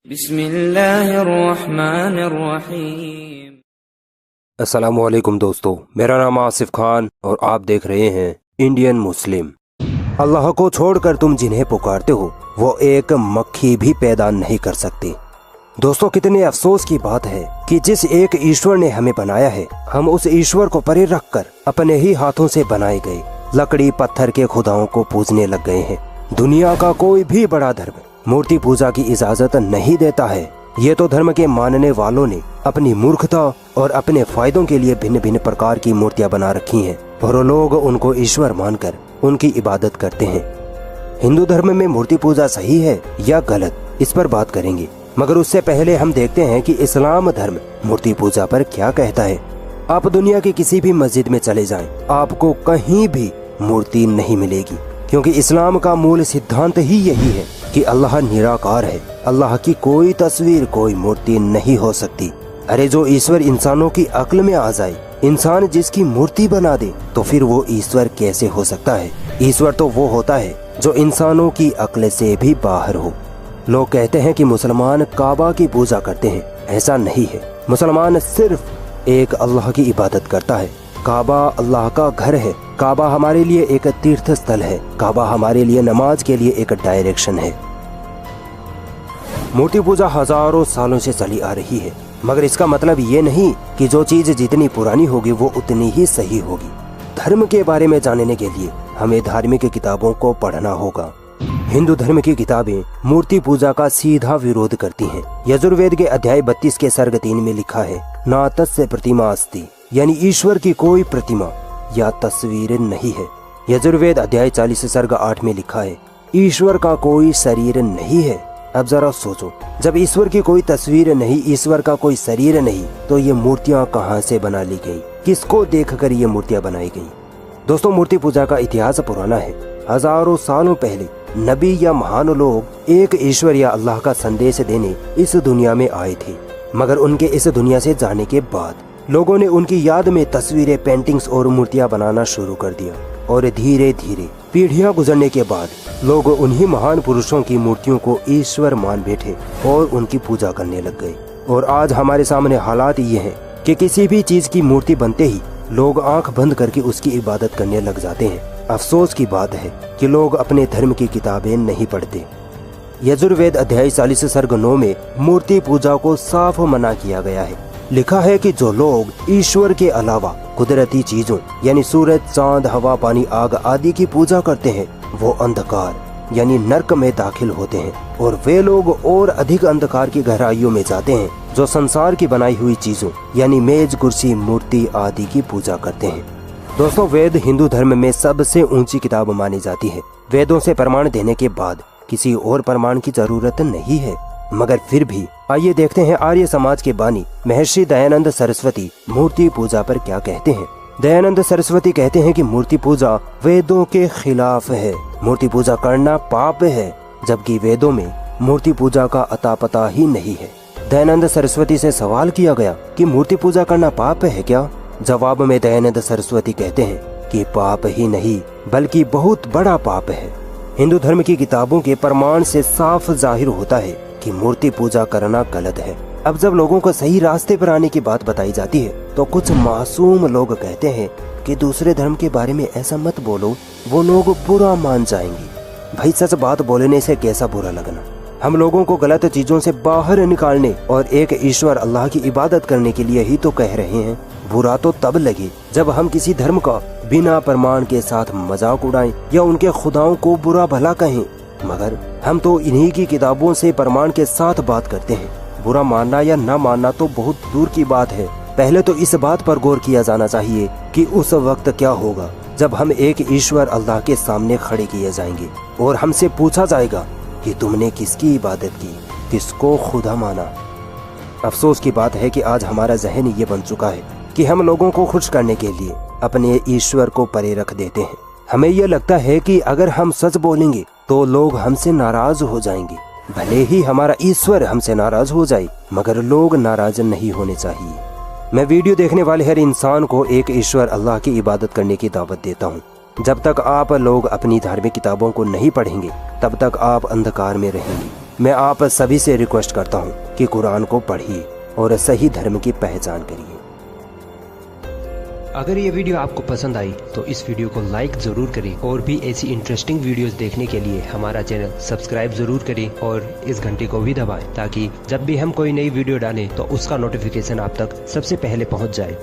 बिस्मिल्लाहिर्रहमानिर्रहीम। अस्सलामुअलैकुम दोस्तों, मेरा नाम आसिफ खान और आप देख रहे हैं इंडियन मुस्लिम। अल्लाह को छोड़कर तुम जिन्हें पुकारते हो वो एक मक्खी भी पैदा नहीं कर सकते। दोस्तों, कितने अफसोस की बात है कि जिस एक ईश्वर ने हमें बनाया है, हम उस ईश्वर को परे रखकर अपने ही हाथों से बनाए गए लकड़ी पत्थर के खुदाओं को पूजने लग गए हैं। दुनिया का कोई भी बड़ा धर्म मूर्ति पूजा की इजाजत नहीं देता है। ये तो धर्म के मानने वालों ने अपनी मूर्खता और अपने फायदों के लिए भिन्न भिन्न प्रकार की मूर्तियां बना रखी हैं और लोग उनको ईश्वर मानकर उनकी इबादत करते हैं। हिंदू धर्म में मूर्ति पूजा सही है या गलत, इस पर बात करेंगे, मगर उससे पहले हम देखते हैं कि इस्लाम धर्म मूर्ति पूजा पर क्या कहता है। आप दुनिया की किसी भी मस्जिद में चले जाएं, आपको कहीं भी मूर्ति नहीं मिलेगी, क्योंकि इस्लाम का मूल सिद्धांत ही यही है कि अल्लाह निराकार है। अल्लाह की कोई तस्वीर, कोई मूर्ति नहीं हो सकती। अरे जो ईश्वर इंसानों की अक्ल में आ जाए, इंसान जिसकी मूर्ति बना दे, तो फिर वो ईश्वर कैसे हो सकता है। ईश्वर तो वो होता है जो इंसानों की अक्ल से भी बाहर हो। लोग कहते हैं कि मुसलमान काबा की पूजा करते हैं, ऐसा नहीं है। मुसलमान सिर्फ एक अल्लाह की इबादत करता है। काबा अल्लाह का घर है। काबा हमारे लिए एक तीर्थ स्थल है। काबा हमारे लिए नमाज के लिए एक डायरेक्शन है। मूर्ति पूजा हजारों सालों से चली आ रही है, मगर इसका मतलब ये नहीं कि जो चीज जितनी पुरानी होगी वो उतनी ही सही होगी। धर्म के बारे में जानने के लिए हमें धार्मिक किताबों को पढ़ना होगा। हिंदू धर्म की किताबें मूर्ति पूजा का सीधा विरोध करती हैं। यजुर्वेद के अध्याय 32 के सर्ग 3 में लिखा है, ना तस्य प्रतिमा अस्ति, यानी ईश्वर की कोई प्रतिमा या तस्वीर नहीं है। यजुर्वेद अध्याय 40 सर्ग 8 में लिखा है, ईश्वर का कोई शरीर नहीं है। अब जरा सोचो, जब ईश्वर की कोई तस्वीर नहीं, ईश्वर का कोई शरीर नहीं, तो ये मूर्तियां कहां से बना ली गई? किसको देखकर ये मूर्तियां बनाई गई? दोस्तों, मूर्ति पूजा का इतिहास पुराना है। हजारों सालों पहले नबी या महान लोग एक ईश्वर या अल्लाह का संदेश देने इस दुनिया में आए थे, मगर उनके इस दुनिया से जाने के बाद लोगों ने उनकी याद में तस्वीरें, पेंटिंग्स और मूर्तियां बनाना शुरू कर दिया और धीरे धीरे पीढ़ियां गुजरने के बाद लोग उन्हीं महान पुरुषों की मूर्तियों को ईश्वर मान बैठे और उनकी पूजा करने लग गए। और आज हमारे सामने हालात ये हैं कि किसी भी चीज की मूर्ति बनते ही लोग आंख बंद करके उसकी इबादत करने लग जाते हैं। अफसोस की बात है कि लोग अपने धर्म की किताबें नहीं पढ़ते। यजुर्वेद अध्याय 40 सर्ग 9 में मूर्ति पूजा को साफ मना किया गया है। लिखा है कि जो लोग ईश्वर के अलावा कुदरती चीजों यानी सूरज, चांद, हवा, पानी, आग आदि की पूजा करते हैं, वो अंधकार यानी नरक में दाखिल होते हैं। और वे लोग और अधिक अंधकार की गहराइयों में जाते हैं जो संसार की बनाई हुई चीजों यानी मेज, कुर्सी, मूर्ति आदि की पूजा करते हैं। दोस्तों, वेद हिंदू धर्म में सबसे ऊंची किताब मानी जाती है। वेदों से प्रमाण देने के बाद किसी और प्रमाण की जरूरत नहीं है। मगर फिर भी आइए देखते हैं आर्य समाज के बानी महर्षि दयानंद सरस्वती मूर्ति पूजा पर क्या कहते हैं। दयानंद सरस्वती कहते हैं कि मूर्ति पूजा वेदों के खिलाफ है। मूर्ति पूजा करना पाप है, जबकि वेदों में मूर्ति पूजा का अता पता ही नहीं है। दयानंद सरस्वती से सवाल किया गया कि मूर्ति पूजा करना पाप है क्या? जवाब में दयानंद सरस्वती कहते हैं कि पाप ही नहीं बल्कि बहुत बड़ा पाप है। हिंदू धर्म की किताबों के प्रमाण से साफ जाहिर होता है कि मूर्ति पूजा करना गलत है। अब जब लोगों को सही रास्ते पर आने की बात बताई जाती है तो कुछ मासूम लोग कहते हैं कि दूसरे धर्म के बारे में ऐसा मत बोलो, वो लोग बुरा मान जाएंगे। भाई, सच बात बोलने से कैसा बुरा लगना? हम लोगों को गलत चीजों से बाहर निकालने और एक ईश्वर अल्लाह की इबादत करने के लिए ही तो कह रहे हैं। बुरा तो तब लगे जब हम किसी धर्म का बिना प्रमाण के साथ मजाक उड़ाएं या उनके खुदाओं को बुरा भला कहें, मगर हम तो इन्हीं की किताबों से प्रमाण के साथ बात करते हैं। बुरा मानना या न मानना तो बहुत दूर की बात है। पहले तो इस बात पर गौर किया जाना चाहिए कि उस वक्त क्या होगा जब हम एक ईश्वर अल्लाह के सामने खड़े किए जाएंगे और हमसे पूछा जाएगा कि तुमने किसकी इबादत की, किसको खुदा माना। अफसोस की बात है कि आज हमारा जहन ये बन चुका है कि हम लोगों को खुश करने के लिए अपने ईश्वर को परे रख देते हैं। हमें यह लगता है कि अगर हम सच बोलेंगे तो लोग हमसे नाराज हो जाएंगे। भले ही हमारा ईश्वर हमसे नाराज हो जाए, मगर लोग नाराज नहीं होने चाहिए। मैं वीडियो देखने वाले हर इंसान को एक ईश्वर अल्लाह की इबादत करने की दावत देता हूँ। जब तक आप लोग अपनी धार्मिक किताबों को नहीं पढ़ेंगे तब तक आप अंधकार में रहेंगे। मैं आप सभी से रिक्वेस्ट करता हूँ कि कुरान को पढ़िए और सही धर्म की पहचान करिए। अगर ये वीडियो आपको पसंद आई तो इस वीडियो को लाइक जरूर करें और भी ऐसी इंटरेस्टिंग वीडियोस देखने के लिए हमारा चैनल सब्सक्राइब जरूर करें और इस घंटे को भी दबाएं ताकि जब भी हम कोई नई वीडियो डालें तो उसका नोटिफिकेशन आप तक सबसे पहले पहुंच जाए।